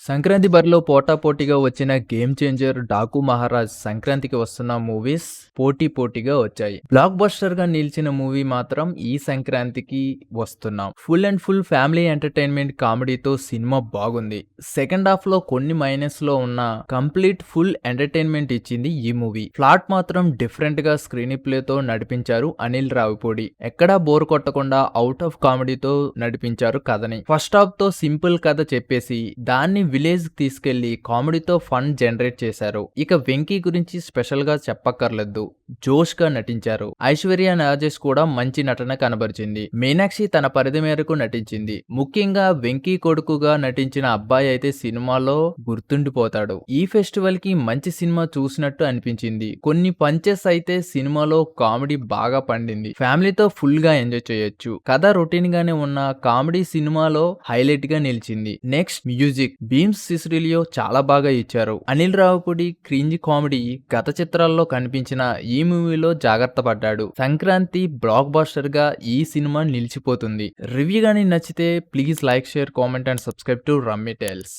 సంక్రాంతి బరిలో పోటాపోటీగా వచ్చిన గేమ్ చేంజర్, డాకు మహారాజ్ సంక్రాంతికి వస్తున్న మూవీస్ పోటీగా వచ్చాయి. బ్లాక్ బస్టర్ గా నిలిచిన మూవీ మాత్రం ఈ Sankranthiki Vasthunnam. Full and full family entertainment కామెడీతో సినిమా బాగుంది. సెకండ్ హాఫ్ లో కొన్ని మైనస్ లో ఉన్న కంప్లీట్ ఫుల్ ఎంటర్టైన్మెంట్ ఇచ్చింది ఈ మూవీ. ప్లాట్ మాత్రం డిఫరెంట్ గా స్క్రీన్ ప్లే తో నడిపించారు అనిల్ రావిపూడి. ఎక్కడా బోర్ కొట్టకుండా అవుట్ ఆఫ్ కామెడీతో నడిపించారు కథని. ఫస్ట్ హాఫ్ తో సింపుల్ కథ చెప్పేసి దాన్ని విలేజ్ తీసుకెళ్లి కామెడీతో ఫన్ జనరేట్ చేశారు. ఇక వెంకీ గురించి స్పెషల్ గా చెప్పక్కర్లేదు, జోష్ గా నటించారు. ఐశ్వర్య రాజేష్ కూడా మంచి నటన కనబరిచింది. మీనాక్షి తన పరిధి మేరకు నటించింది. ముఖ్యంగా వెంకీ కొడుకుగా నటించిన అబ్బాయి అయితే సినిమాలో గుర్తుండిపోతాడు. ఈ ఫెస్టివల్ కి మంచి సినిమా చూసినట్టు అనిపించింది. కొన్ని పంచెస్ అయితే సినిమాలో కామెడీ బాగా పండింది. ఫ్యామిలీతో ఫుల్ గా ఎంజాయ్ చేయొచ్చు. కథ రొటీన్ గానే ఉన్న కామెడీ సినిమాలో హైలైట్ గా నిలిచింది. నెక్స్ట్ మ్యూజిక్ భీమ్స్ సిసిలియో చాలా బాగా ఇచ్చారు. అనిల్ రావిపూడి క్రింజ్ కామెడీ గత చిత్రాల్లో కనిపించిన ఈ మూవీలో జాగ్రత్త పడ్డాడు. సంక్రాంతి బ్లాక్ బస్టర్ గా ఈ సినిమా నిలిచిపోతుంది. రివ్యూ గానీ నచ్చితే please like, share, comment and subscribe to Rummy tiles.